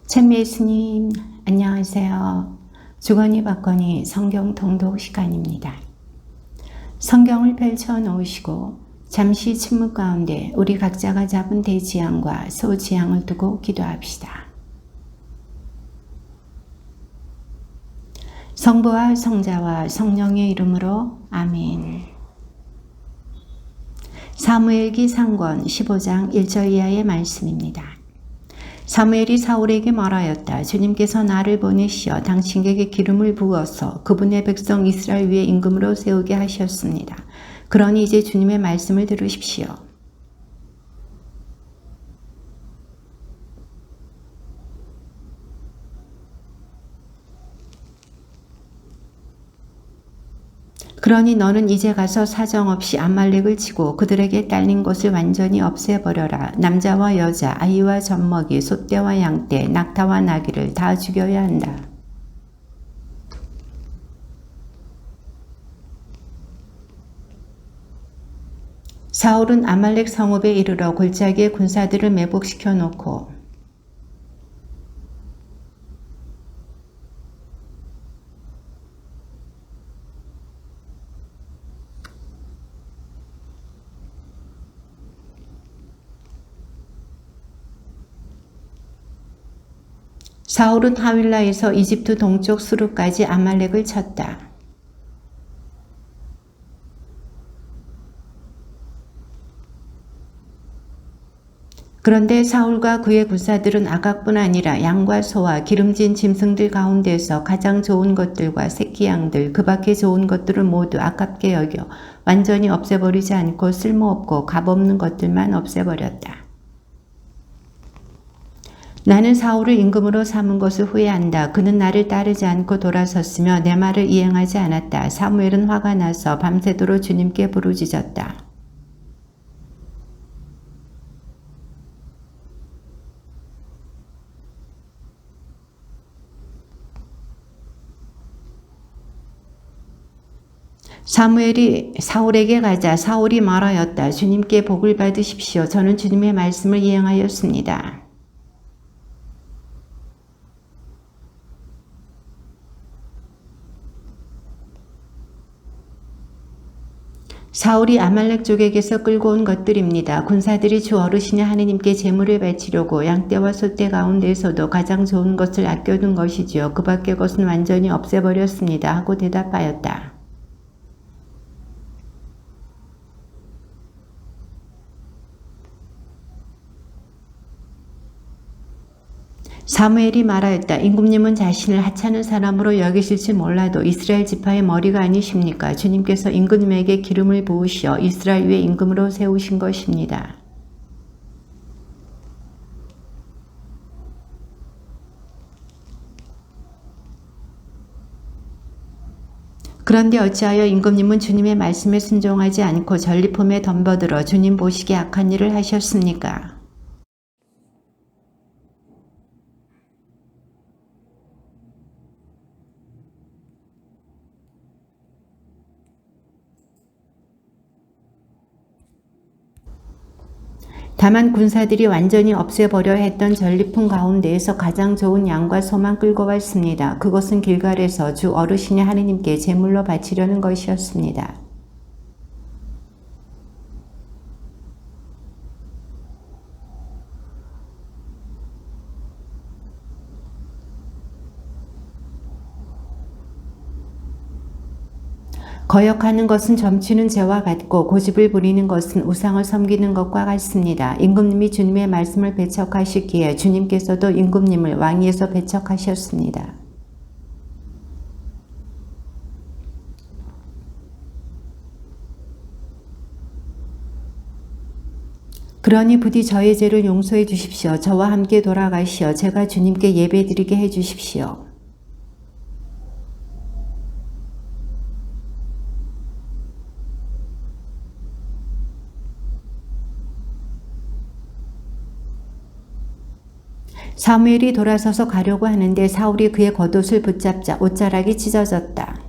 참 예수님, 안녕하세요. 주거니 받거니 성경 통독 시간입니다. 성경을 펼쳐 놓으시고 잠시 침묵 가운데 우리 각자가 잡은 대지향과 소지향을 두고 기도합시다. 성부와 성자와 성령의 이름으로 아멘. 사무엘기 상권 15장 1절 이하의 말씀입니다. 사무엘이 사울에게 말하였다. 주님께서 나를 보내시어 당신에게 기름을 부어서 그분의 백성 이스라엘 위에 임금으로 세우게 하셨습니다. 그러니 이제 주님의 말씀을 들으십시오. 그러니 너는 이제 가서 사정없이 암말렉을 치고 그들에게 딸린 것을 완전히 없애버려라. 남자와 여자, 아이와 젖먹이, 소떼와 양떼, 낙타와 나귀를 다 죽여야 한다. 사울은 아말렉 성읍에 이르러 골짜기에 군사들을 매복시켜 놓고 사울은 하윌라에서 이집트 동쪽 수르까지 아말렉을 쳤다. 그런데 사울과 그의 군사들은 아각뿐 아니라 양과 소와 기름진 짐승들 가운데서 가장 좋은 것들과 새끼 양들, 그 밖에 좋은 것들을 모두 아깝게 여겨 완전히 없애버리지 않고 쓸모없고 값없는 것들만 없애버렸다. 나는 사울을 임금으로 삼은 것을 후회한다. 그는 나를 따르지 않고 돌아섰으며 내 말을 이행하지 않았다. 사무엘은 화가 나서 밤새도록 주님께 부르짖었다. 사무엘이 사울에게 가자 사울이 말하였다. 주님께 복을 받으십시오. 저는 주님의 말씀을 이행하였습니다. 사울이 아말렉 족에게서 끌고 온 것들입니다. 군사들이 주 어르신의 하느님께 제물을 바치려고 양떼와 소떼 가운데에서도 가장 좋은 것을 아껴둔 것이지요. 그 밖의 것은 완전히 없애버렸습니다. 하고 대답하였다. 사무엘이 말하였다. 임금님은 자신을 하찮은 사람으로 여기실지 몰라도 이스라엘 지파의 머리가 아니십니까? 주님께서 임금님에게 기름을 부으시어 이스라엘 위에 임금으로 세우신 것입니다. 그런데 어찌하여 임금님은 주님의 말씀에 순종하지 않고 전리품에 덤벼들어 주님 보시기에 악한 일을 하셨습니까? 다만 군사들이 완전히 없애버려 했던 전리품 가운데에서 가장 좋은 양과 소만 끌고 왔습니다. 그것은 길갈에서 주 어르신의 하느님께 제물로 바치려는 것이었습니다. 거역하는 것은 점치는 죄와 같고 고집을 부리는 것은 우상을 섬기는 것과 같습니다. 임금님이 주님의 말씀을 배척하시기에 주님께서도 임금님을 왕위에서 배척하셨습니다. 그러니 부디 저의 죄를 용서해 주십시오. 저와 함께 돌아가시어 제가 주님께 예배드리게 해 주십시오. 사무엘이 돌아서서 가려고 하는데 사울이 그의 겉옷을 붙잡자 옷자락이 찢어졌다.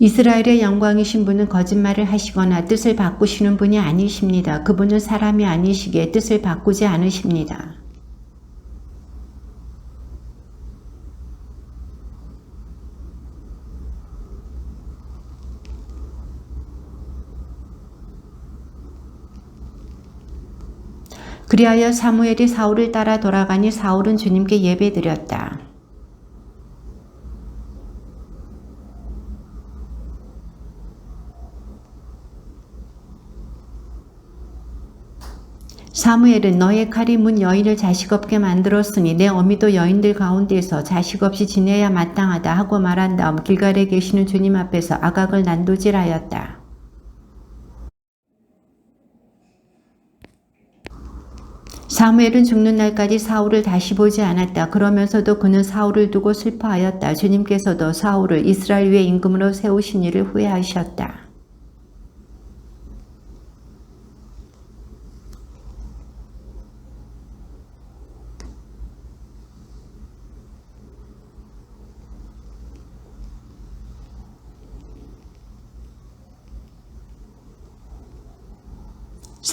이스라엘의 영광이신 분은 거짓말을 하시거나 뜻을 바꾸시는 분이 아니십니다. 그분은 사람이 아니시기에 뜻을 바꾸지 않으십니다. 그리하여 사무엘이 사울을 따라 돌아가니 사울은 주님께 예배드렸다. 사무엘은 너의 칼이 문 여인을 자식 없게 만들었으니 내 어미도 여인들 가운데서 자식 없이 지내야 마땅하다 하고 말한 다음 길갈에 계시는 주님 앞에서 아각을 난도질하였다. 사무엘은 죽는 날까지 사울을 다시 보지 않았다. 그러면서도 그는 사울을 두고 슬퍼하였다. 주님께서도 사울을 이스라엘 위에 임금으로 세우신 일을 후회하셨다.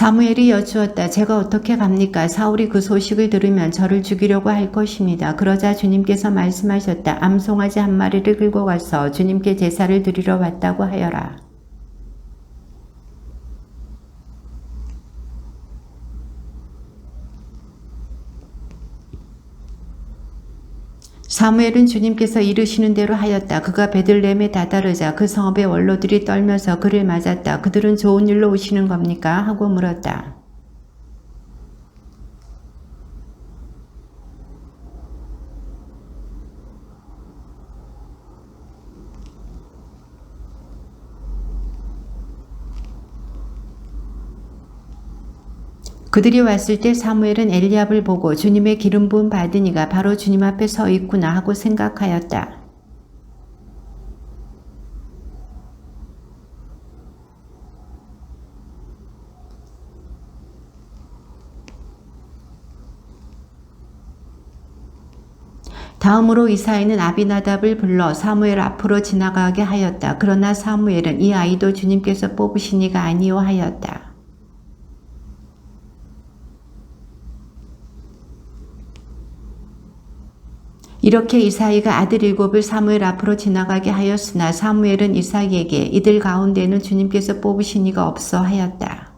사무엘이 여쭈었다. 제가 어떻게 갑니까? 사울이 그 소식을 들으면 저를 죽이려고 할 것입니다. 그러자 주님께서 말씀하셨다. 암송아지 한 마리를 끌고 가서 주님께 제사를 드리러 왔다고 하여라. 사무엘은 주님께서 이르시는 대로 하였다. 그가 베들레헴에 다다르자 그 성읍의 원로들이 떨면서 그를 맞았다. 그들은 좋은 일로 오시는 겁니까? 하고 물었다. 그들이 왔을 때 사무엘은 엘리압을 보고 주님의 기름 부음 받은 이가 바로 주님 앞에 서 있구나 하고 생각하였다. 다음으로 이사야는 아비나답을 불러 사무엘 앞으로 지나가게 하였다. 그러나 사무엘은 이 아이도 주님께서 뽑으신 이가 아니요 하였다. 이렇게 이사이가 아들 7을 사무엘 앞으로 지나가게 하였으나 사무엘은 이사이에게 이들 가운데는 주님께서 뽑으신 이가 없어 하였다.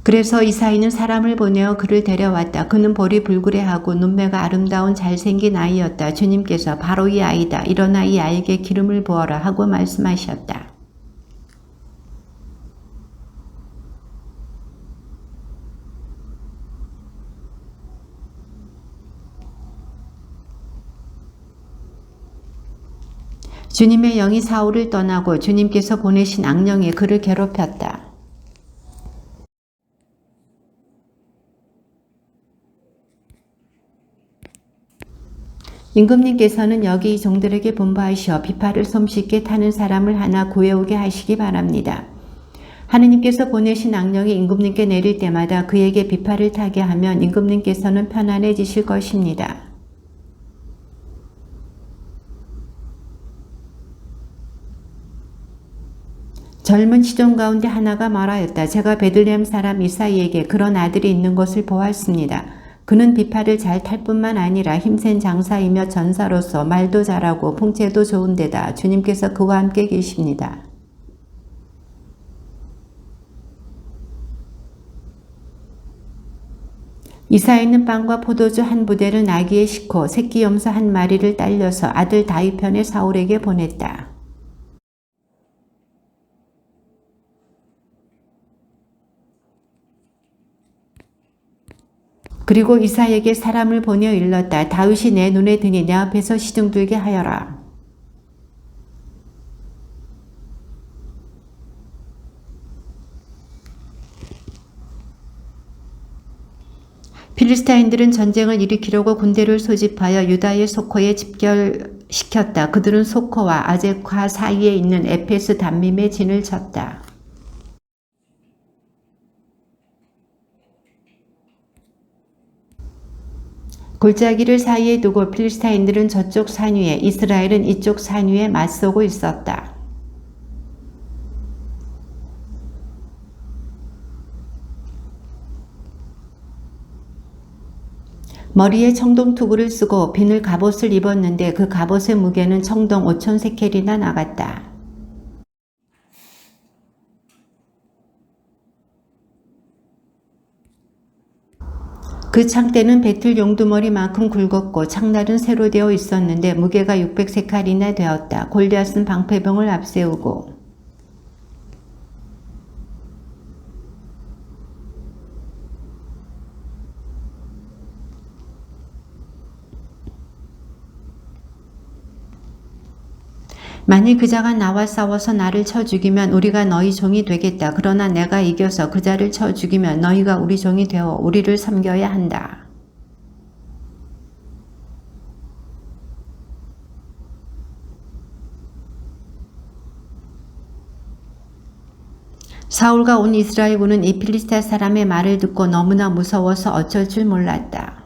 그래서 이사이는 사람을 보내어 그를 데려왔다. 그는 볼이 불그레하고 눈매가 아름다운 잘생긴 아이였다. 주님께서 바로 이 아이다. 일어나 이 아이에게 기름을 부어라 하고 말씀하셨다. 주님의 영이 사울을 떠나고 주님께서 보내신 악령이 그를 괴롭혔다. 임금님께서는 여기 이 종들에게 분부하시어 비파를 솜씨있게 타는 사람을 하나 구해오게 하시기 바랍니다. 하느님께서 보내신 악령이 임금님께 내릴 때마다 그에게 비파를 타게 하면 임금님께서는 편안해지실 것입니다. 젊은 시종 가운데 하나가 말하였다. 제가 베들레헴 사람 이사이에게 그런 아들이 있는 것을 보았습니다. 그는 비파를 잘 탈 뿐만 아니라 힘센 장사이며 전사로서 말도 잘하고 풍채도 좋은 데다 주님께서 그와 함께 계십니다. 이사야는 빵과 포도주 한 부대를 나귀에 싣고 새끼 염소 한 마리를 딸려서 아들 다윗 편에 사울에게 보냈다. 그리고 이사야에게 사람을 보내어 일렀다. 다윗이 내 눈에 드니 내 앞에서 시중들게 하여라. 필리스타인들은 전쟁을 일으키려고 군대를 소집하여 유다의 소코에 집결 시켰다. 그들은 소코와 아제카 사이에 있는 에페스 단밈에 진을 쳤다. 골짜기를 사이에 두고 필리스타인들은 저쪽 산 위에, 이스라엘은 이쪽 산 위에 맞서고 있었다. 머리에 청동 투구를 쓰고 비늘 갑옷을 입었는데 그 갑옷의 무게는 청동 5천 세켈이나 나갔다. 그 창대는 배틀 용두머리만큼 굵었고 창날은 새로 되어 있었는데 무게가 600세칼이나 되었다. 골리앗은 방패병을 앞세우고 만일 그자가 나와 싸워서 나를 쳐 죽이면 우리가 너희 종이 되겠다. 그러나 내가 이겨서 그자를 쳐 죽이면 너희가 우리 종이 되어 우리를 섬겨야 한다. 사울과 온 이스라엘군은 이 필리스타 사람의 말을 듣고 너무나 무서워서 어쩔 줄 몰랐다.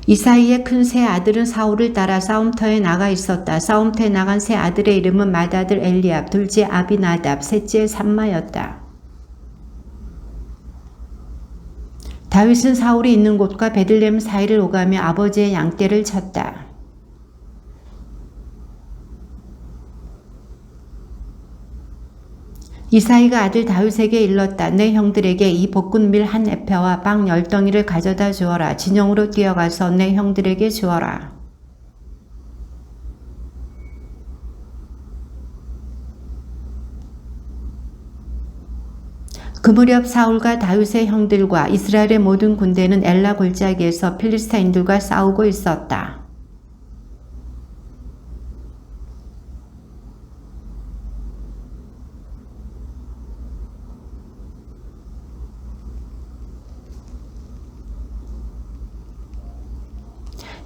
이사이의 큰 세 아들은 사울을 따라 싸움터에 나가 있었다. 싸움터에 나간 세 아들의 이름은 맏아들 엘리압, 둘째 아비나답, 셋째 삼마였다. 다윗은 사울이 있는 곳과 베들레헴 사이를 오가며 아버지의 양떼를 쳤다. 이사이가 아들 다윗에게 일렀다. 내 형들에게 이 볶은 밀 한 에퍼와 빵 10덩이를 가져다 주어라. 진영으로 뛰어가서 내 형들에게 주어라. 그 무렵 사울과 다윗의 형들과 이스라엘의 모든 군대는 엘라 골짜기에서 필리스타인들과 싸우고 있었다.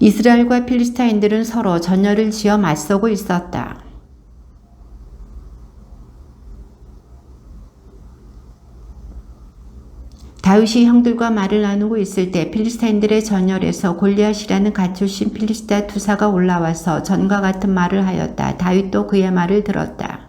이스라엘과 필리스타인들은 서로 전열을 지어 맞서고 있었다. 다윗이 형들과 말을 나누고 있을 때 필리스타인들의 전열에서 골리앗이라는 갓 출신 필리스타 투사가 올라와서 전과 같은 말을 하였다. 다윗도 그의 말을 들었다.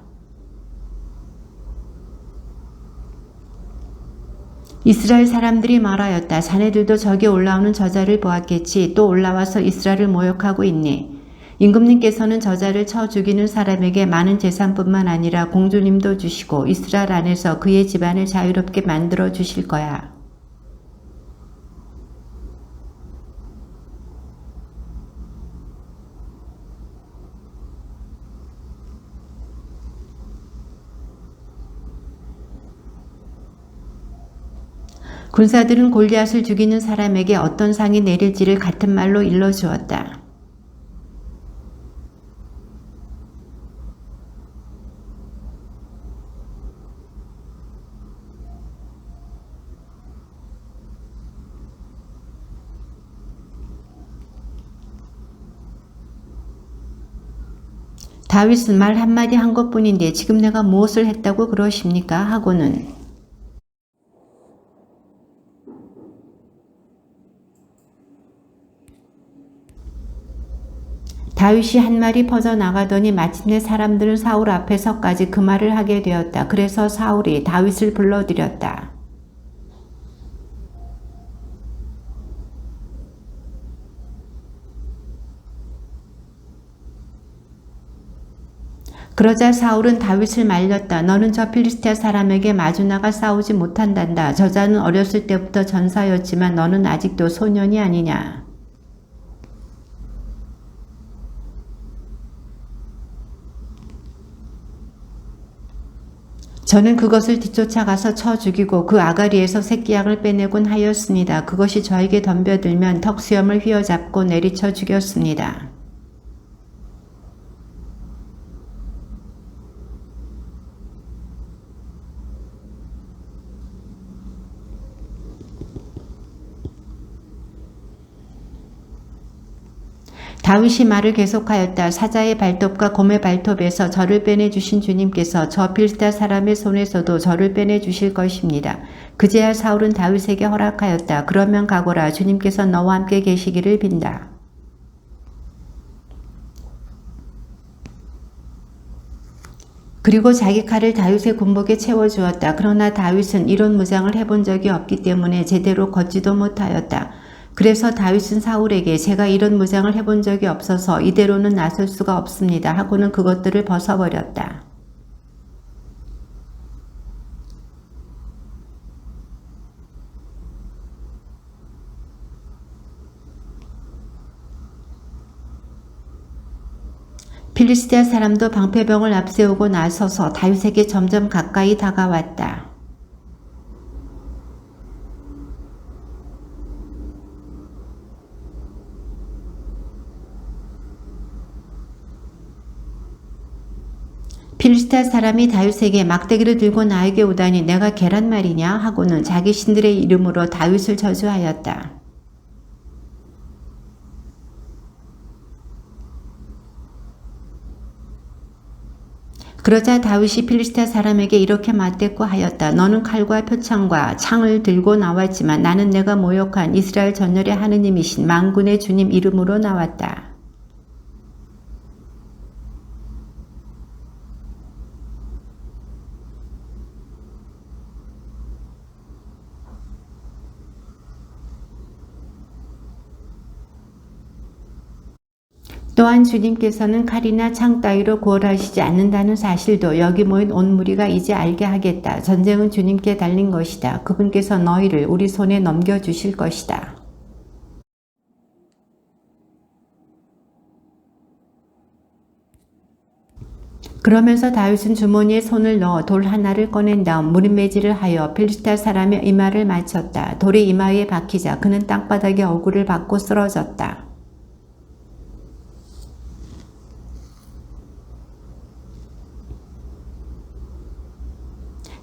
이스라엘 사람들이 말하였다. 자네들도 저기 올라오는 저자를 보았겠지. 또 올라와서 이스라엘을 모욕하고 있니? 임금님께서는 저자를 쳐 죽이는 사람에게 많은 재산뿐만 아니라 공주님도 주시고 이스라엘 안에서 그의 집안을 자유롭게 만들어 주실 거야. 군사들은 골리앗을 죽이는 사람에게 어떤 상이 내릴지를 같은 말로 일러주었다. 다윗은 말 한마디 한 것뿐인데 지금 내가 무엇을 했다고 그러십니까? 하고는 다윗이 한 말이 퍼져나가더니 마침내 사람들은 사울 앞에서까지 그 말을 하게 되었다. 그래서 사울이 다윗을 불러들였다. 그러자 사울은 다윗을 말렸다. 너는 저 필리스tia 사람에게 마주 나가 싸우지 못한단다. 저자는 어렸을 때부터 전사였지만 너는 아직도 소년이 아니냐. 저는 그것을 뒤쫓아가서 쳐 죽이고 그 아가리에서 새끼양을 빼내곤 하였습니다. 그것이 저에게 덤벼들면 턱수염을 휘어잡고 내리쳐 죽였습니다. 다윗이 말을 계속하였다. 사자의 발톱과 곰의 발톱에서 저를 빼내주신 주님께서 저 필스타 사람의 손에서도 저를 빼내주실 것입니다. 그제야 사울은 다윗에게 허락하였다. 그러면 가거라. 주님께서 너와 함께 계시기를 빈다. 그리고 자기 칼을 다윗의 군복에 채워주었다. 그러나 다윗은 이런 무장을 해본 적이 없기 때문에 제대로 걷지도 못하였다. 그래서 다윗은 사울에게 제가 이런 무장을 해본 적이 없어서 이대로는 나설 수가 없습니다 하고는 그것들을 벗어버렸다. 필리스티아 사람도 방패병을 앞세우고 나서서 다윗에게 점점 가까이 다가왔다. 필리스타 사람이 다윗에게 막대기를 들고 나에게 오다니 내가 개란 말이냐 하고는 자기 신들의 이름으로 다윗을 저주하였다. 그러자 다윗이 필리스타 사람에게 이렇게 맞대꾸 하였다. 너는 칼과 표창과 창을 들고 나왔지만 나는 내가 모욕한 이스라엘 전열의 하느님이신 만군의 주님 이름으로 나왔다. 또한 주님께서는 칼이나 창 따위로 구원하시지 않는다는 사실도 여기 모인 온 무리가 이제 알게 하겠다. 전쟁은 주님께 달린 것이다. 그분께서 너희를 우리 손에 넘겨주실 것이다. 그러면서 다윗은 주머니에 손을 넣어 돌 하나를 꺼낸 다음 무림매질을 하여 필리스타 사람의 이마를 맞췄다. 돌이 이마에 박히자 그는 땅바닥에 어구를 받고 쓰러졌다.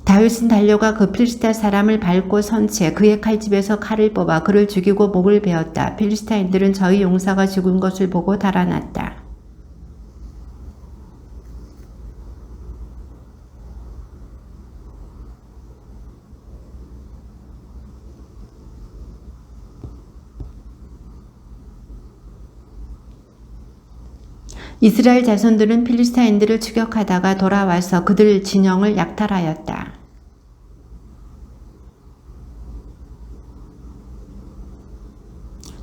다윗은 달려가 그 필리스타 사람을 밟고 선 채 그의 칼집에서 칼을 뽑아 그를 죽이고 목을 베었다. 필리스타인들은 저희 용사가 죽은 것을 보고 달아났다. 이스라엘 자손들은 필리스타인들을 추격하다가 돌아와서 그들 진영을 약탈하였다.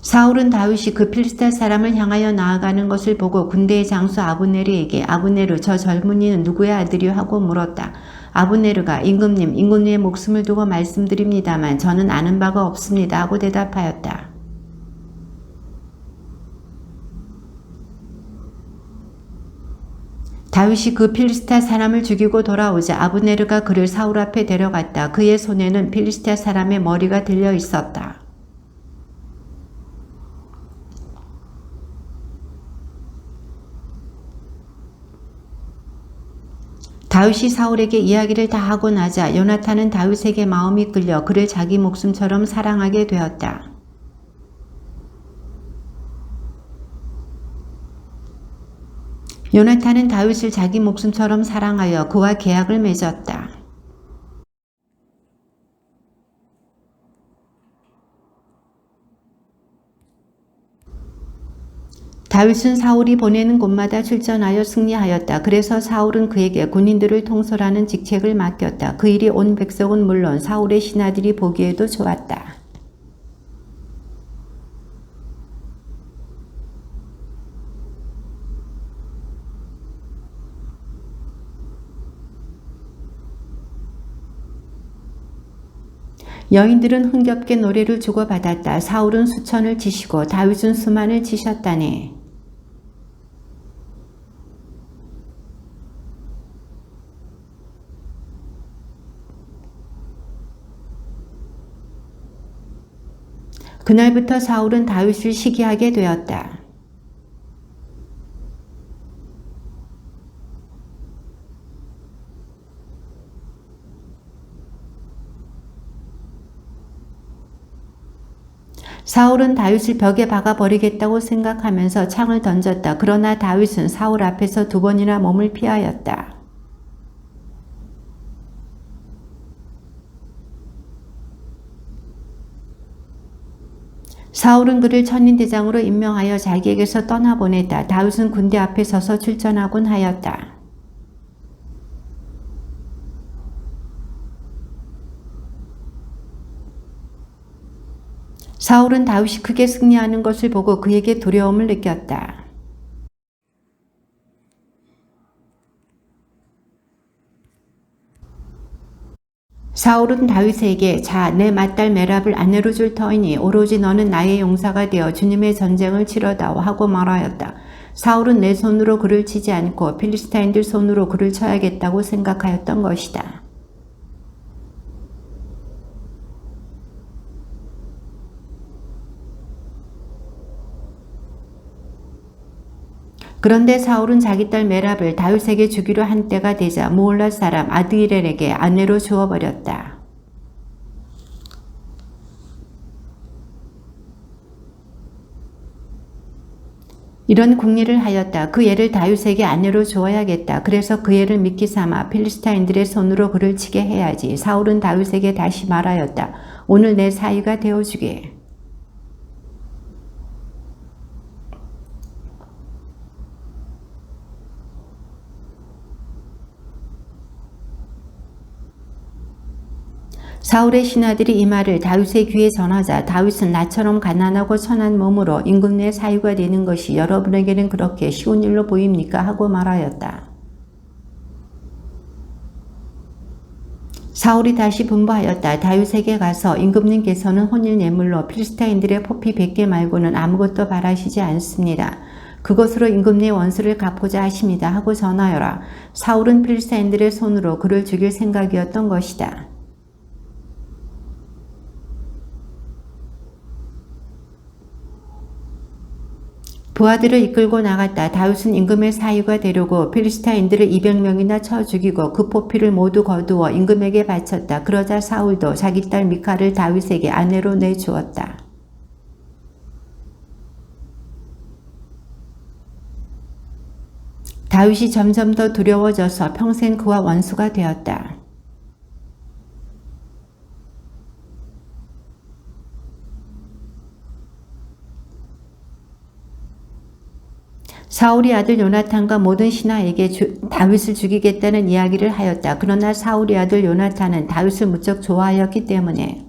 사울은 다윗이 그 필리스타 사람을 향하여 나아가는 것을 보고 군대의 장수 아브네르에게 아브네르 저 젊은이는 누구의 아들이요 하고 물었다. 아브네르가 임금님의 목숨을 두고 말씀드립니다만 저는 아는 바가 없습니다 하고 대답하였다. 다윗이 그 필리스타 사람을 죽이고 돌아오자 아브네르가 그를 사울 앞에 데려갔다. 그의 손에는 필리스타 사람의 머리가 들려 있었다. 다윗이 사울에게 이야기를 다 하고 나자 요나탄은 다윗에게 마음이 끌려 그를 자기 목숨처럼 사랑하게 되었다. 요나탄은 다윗을 자기 목숨처럼 사랑하여 그와 계약을 맺었다. 다윗은 사울이 보내는 곳마다 출전하여 승리하였다. 그래서 사울은 그에게 군인들을 통솔하는 직책을 맡겼다. 그 일이 온 백성은 물론 사울의 신하들이 보기에도 좋았다. 여인들은 흥겹게 노래를 주고받았다. 사울은 수천을 치시고 다윗은 수만을 치셨다네. 그날부터 사울은 다윗을 시기하게 되었다. 사울은 다윗을 벽에 박아 버리겠다고 생각하면서 창을 던졌다. 그러나 다윗은 사울 앞에서 2번이나 몸을 피하였다. 사울은 그를 천인대장으로 임명하여 자기에게서 떠나보냈다. 다윗은 군대 앞에 서서 출전하곤 하였다. 사울은 다윗이 크게 승리하는 것을 보고 그에게 두려움을 느꼈다. 사울은 다윗에게 자, 내 맏딸 메랍을 아내로 줄 터이니 오로지 너는 나의 용사가 되어 주님의 전쟁을 치러다오 하고 말하였다. 사울은 내 손으로 그를 치지 않고 필리스타인들 손으로 그를 쳐야겠다고 생각하였던 것이다. 그런데 사울은 자기 딸 메랍을 다윗에게 주기로 한 때가 되자 무올랏 사람 아드이렐에게 아내로 주어버렸다. 이런 궁리를 하였다. 그 애를 다윗에게 아내로 주어야겠다. 그래서 그 애를 미끼 삼아 필리스타인들의 손으로 그를 치게 해야지. 사울은 다윗에게 다시 말하였다. 오늘 내 사위가 되어주게. 사울의 신하들이 이 말을 다윗의 귀에 전하자 다윗은 나처럼 가난하고 천한 몸으로 임금 내 사위가 되는 것이 여러분에게는 그렇게 쉬운 일로 보입니까? 하고 말하였다. 사울이 다시 분부하였다. 다윗에게 가서 임금님께서는 혼일 예물로 필리스타인들의 포피 100개 말고는 아무것도 바라시지 않습니다. 그것으로 임금님의 원수를 갚고자 하십니다. 하고 전하여라. 사울은 필리스타인들의 손으로 그를 죽일 생각이었던 것이다. 부하들을 이끌고 나갔다. 다윗은 임금의 사위가 되려고 필리스타인들을 200명이나 쳐 죽이고 그 포피를 모두 거두어 임금에게 바쳤다. 그러자 사울도 자기 딸 미칼을 다윗에게 아내로 내주었다. 다윗이 점점 더 두려워져서 평생 그와 원수가 되었다. 사울이 아들 요나탄과 모든 신하에게 다윗을 죽이겠다는 이야기를 하였다. 그러나 사울의 아들 요나탄은 다윗을 무척 좋아하였기 때문에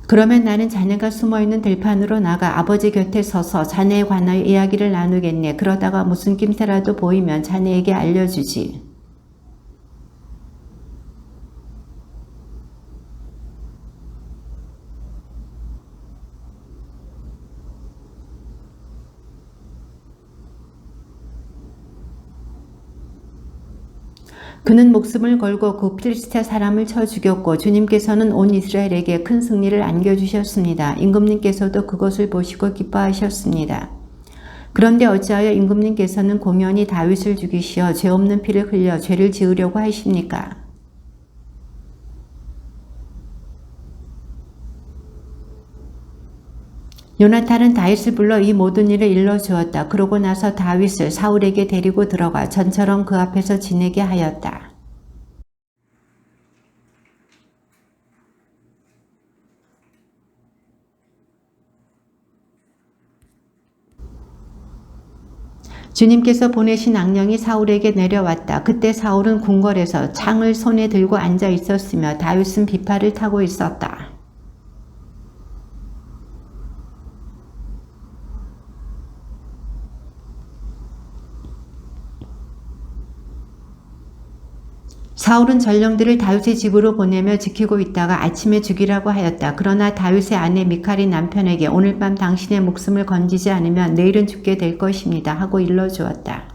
그러면 나는 자네가 숨어있는 들판으로 나가 아버지 곁에 서서 자네에 관하여 이야기를 나누겠네. 그러다가 무슨 낌새라도 보이면 자네에게 알려주지. 그는 목숨을 걸고 그 필리스타 사람을 쳐 죽였고 주님께서는 온 이스라엘에게 큰 승리를 안겨주셨습니다. 임금님께서도 그것을 보시고 기뻐하셨습니다. 그런데 어찌하여 임금님께서는 공연히 다윗을 죽이시어 죄 없는 피를 흘려 죄를 지으려고 하십니까? 요나탄은 다윗을 불러 이 모든 일을 일러주었다. 그러고 나서 다윗을 사울에게 데리고 들어가 전처럼 그 앞에서 지내게 하였다. 주님께서 보내신 악령이 사울에게 내려왔다. 그때 사울은 궁궐에서 창을 손에 들고 앉아 있었으며 다윗은 비파를 타고 있었다. 사울은 전령들을 다윗의 집으로 보내며 지키고 있다가 아침에 죽이라고 하였다. 그러나 다윗의 아내 미칼이 남편에게 오늘 밤 당신의 목숨을 건지지 않으면 내일은 죽게 될 것입니다. 하고 일러주었다.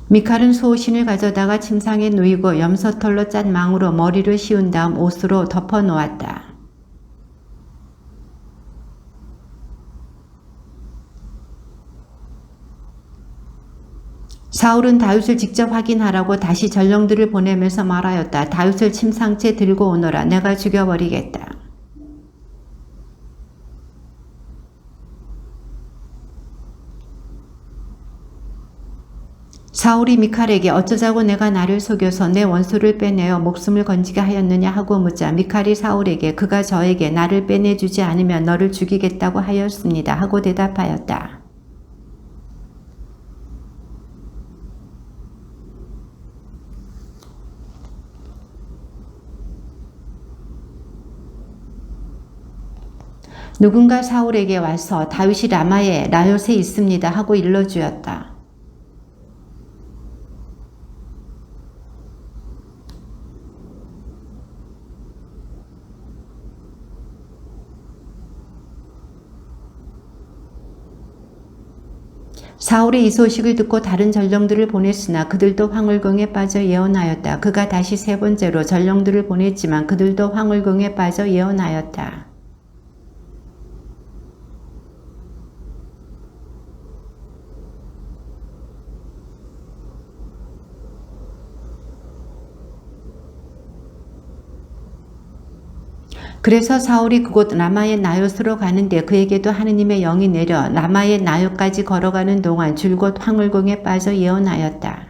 미칼은 수호신을 가져다가 침상에 누이고 염소털로 짠 망으로 머리를 씌운 다음 옷으로 덮어 놓았다. 사울은 다윗을 직접 확인하라고 다시 전령들을 보내면서 말하였다. 다윗을 침상째 들고 오너라. 내가 죽여버리겠다. 사울이 미칼에게 어쩌자고 내가 나를 속여서 내 원수를 빼내어 목숨을 건지게 하였느냐 하고 묻자 미칼이 사울에게 그가 저에게 나를 빼내주지 않으면 너를 죽이겠다고 하였습니다 하고 대답하였다. 누군가 사울에게 와서 다윗이 라마의 나요트에 있습니다 하고 일러주었다. 사울이 이 소식을 듣고 다른 전령들을 보냈으나 그들도 황홀궁에 빠져 예언하였다. 그가 다시 세 번째로 전령들을 보냈지만 그들도 황홀궁에 빠져 예언하였다. 그래서 사울이 그곳 라마의 나요트로 가는데 그에게도 하느님의 영이 내려 라마의 나요트까지 걸어가는 동안 줄곧 황홀궁에 빠져 예언하였다.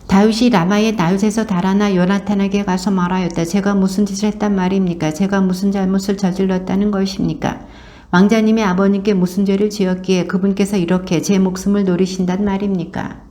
다윗이 라마의 나요트에서 달아나 요나탄에게 가서 말하였다. 제가 무슨 짓을 했단 말입니까? 제가 무슨 잘못을 저질렀다는 것입니까? 왕자님의 아버님께 무슨 죄를 지었기에 그분께서 이렇게 제 목숨을 노리신단 말입니까?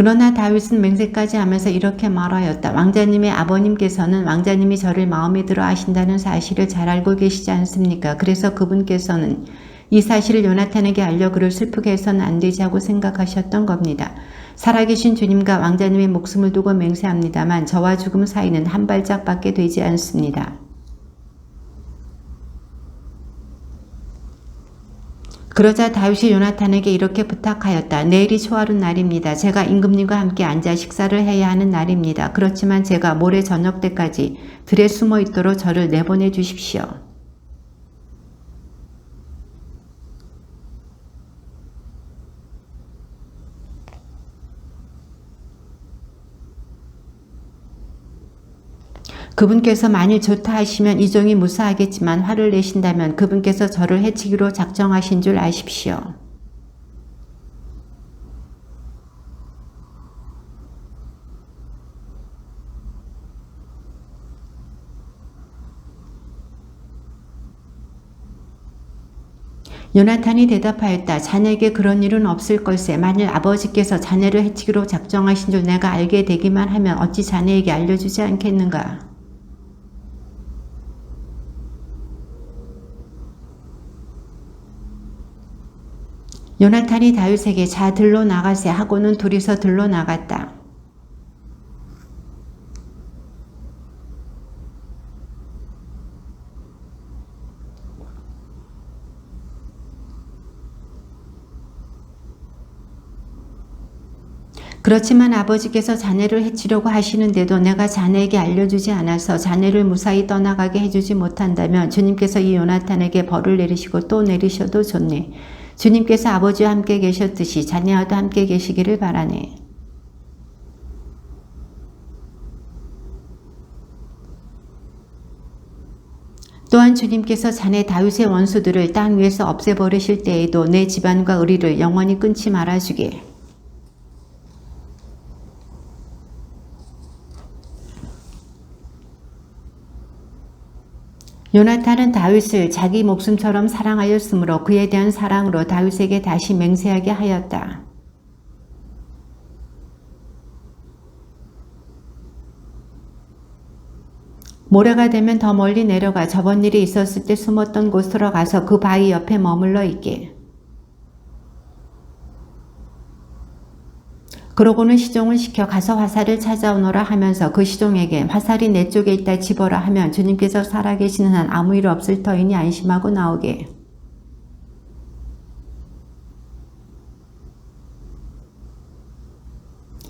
그러나 다윗은 맹세까지 하면서 이렇게 말하였다. 왕자님의 아버님께서는 왕자님이 저를 마음에 들어 하신다는 사실을 잘 알고 계시지 않습니까? 그래서 그분께서는 이 사실을 요나탄에게 알려 그를 슬프게 해서는 안 되지 하고 생각하셨던 겁니다. 살아계신 주님과 왕자님의 목숨을 두고 맹세합니다만 저와 죽음 사이는 한 발짝밖에 되지 않습니다. 그러자 다윗이 요나탄에게 이렇게 부탁하였다. 내일이 초하룻 날입니다. 제가 임금님과 함께 앉아 식사를 해야 하는 날입니다. 그렇지만 제가 모레 저녁 때까지 들에 숨어 있도록 저를 내보내 주십시오. 그분께서 만일 좋다 하시면 이 종이 무사하겠지만 화를 내신다면 그분께서 저를 해치기로 작정하신 줄 아십시오. 요나탄이 대답하였다. 자네에게 그런 일은 없을 걸세. 만일 아버지께서 자네를 해치기로 작정하신 줄 내가 알게 되기만 하면 어찌 자네에게 알려주지 않겠는가. 요나탄이 다윗에게 자 들로 나가세 하고는 둘이서 들로 나갔다. 그렇지만 아버지께서 자네를 해치려고 하시는데도 내가 자네에게 알려주지 않아서 자네를 무사히 떠나가게 해주지 못한다면 주님께서 이 요나탄에게 벌을 내리시고 또 내리셔도 좋네. 주님께서 아버지와 함께 계셨듯이 자네와도 함께 계시기를 바라네. 또한 주님께서 자네 다윗의 원수들을 땅 위에서 없애버리실 때에도 내 집안과 의리를 영원히 끊지 말아주게. 요나탄은 다윗을 자기 목숨처럼 사랑하였으므로 그에 대한 사랑으로 다윗에게 다시 맹세하게 하였다. 모레가 되면 더 멀리 내려가 저번 일이 있었을 때 숨었던 곳으로 가서 그 바위 옆에 머물러 있게. 그러고는 시종을 시켜 가서 화살을 찾아오너라 하면서 그 시종에게 화살이 내 쪽에 있다 집어라 하면 주님께서 살아계시는 한 아무 일 없을 터이니 안심하고 나오게.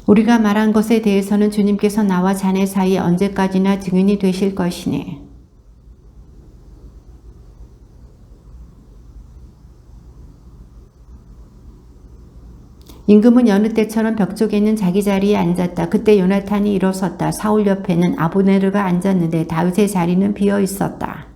우리가 말한 것에 대해서는 주님께서 나와 자네 사이에 언제까지나 증인이 되실 것이니 임금은 여느 때처럼 벽 쪽에 있는 자기 자리에 앉았다. 그때 요나탄이 일어섰다. 사울 옆에는 아브네르가 앉았는데 다윗의 자리는 비어 있었다.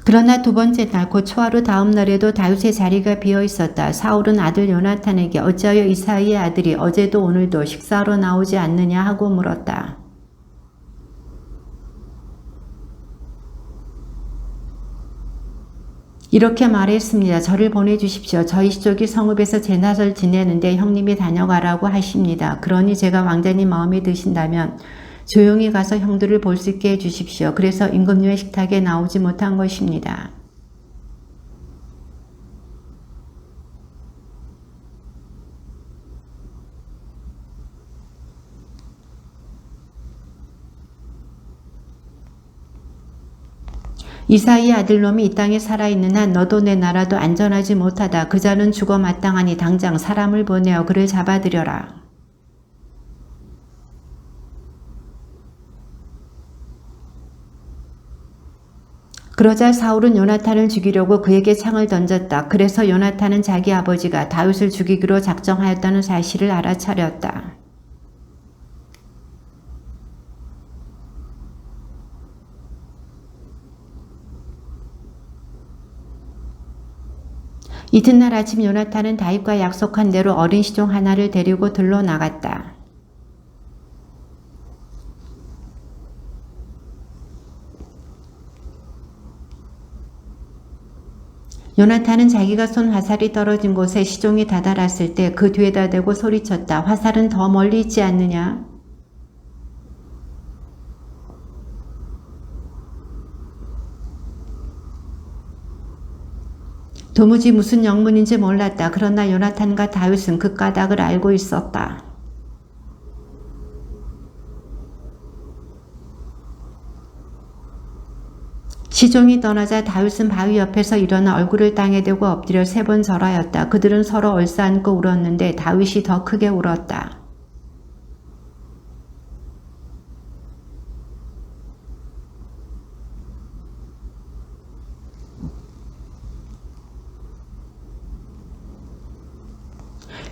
그러나 두 번째 날 곧 초하루 다음 날에도 다윗의 자리가 비어 있었다. 사울은 아들 요나탄에게 어찌하여 이사이의 아들이 어제도 오늘도 식사하러 나오지 않느냐 하고 물었다. 이렇게 말했습니다. 저를 보내주십시오. 저희 시족이 성읍에서 제낫을 지내는데 형님이 다녀가라고 하십니다. 그러니 제가 왕자님 마음에 드신다면 조용히 가서 형들을 볼 수 있게 해주십시오. 그래서 임금님의 식탁에 나오지 못한 것입니다. 이사이의 아들놈이 이 땅에 살아있는 한 너도 내 나라도 안전하지 못하다. 그 자는 죽어 마땅하니 당장 사람을 보내어 그를 잡아들여라. 그러자 사울은 요나탄을 죽이려고 그에게 창을 던졌다. 그래서 요나탄은 자기 아버지가 다윗을 죽이기로 작정하였다는 사실을 알아차렸다. 이튿날 아침 요나탄은 다윗과 약속한 대로 어린 시종 하나를 데리고 들러 나갔다. 요나탄은 자기가 쏜 화살이 떨어진 곳에 시종이 다다랐을 때 그 뒤에다 대고 소리쳤다. 화살은 더 멀리 있지 않느냐? 도무지 무슨 영문인지 몰랐다. 그러나 요나탄과 다윗은 그 까닭을 알고 있었다. 시종이 떠나자 다윗은 바위 옆에서 일어나 얼굴을 땅에 대고 엎드려 3번 절하였다. 그들은 서로 얼싸안고 울었는데 다윗이 더 크게 울었다.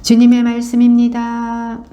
주님의 말씀입니다.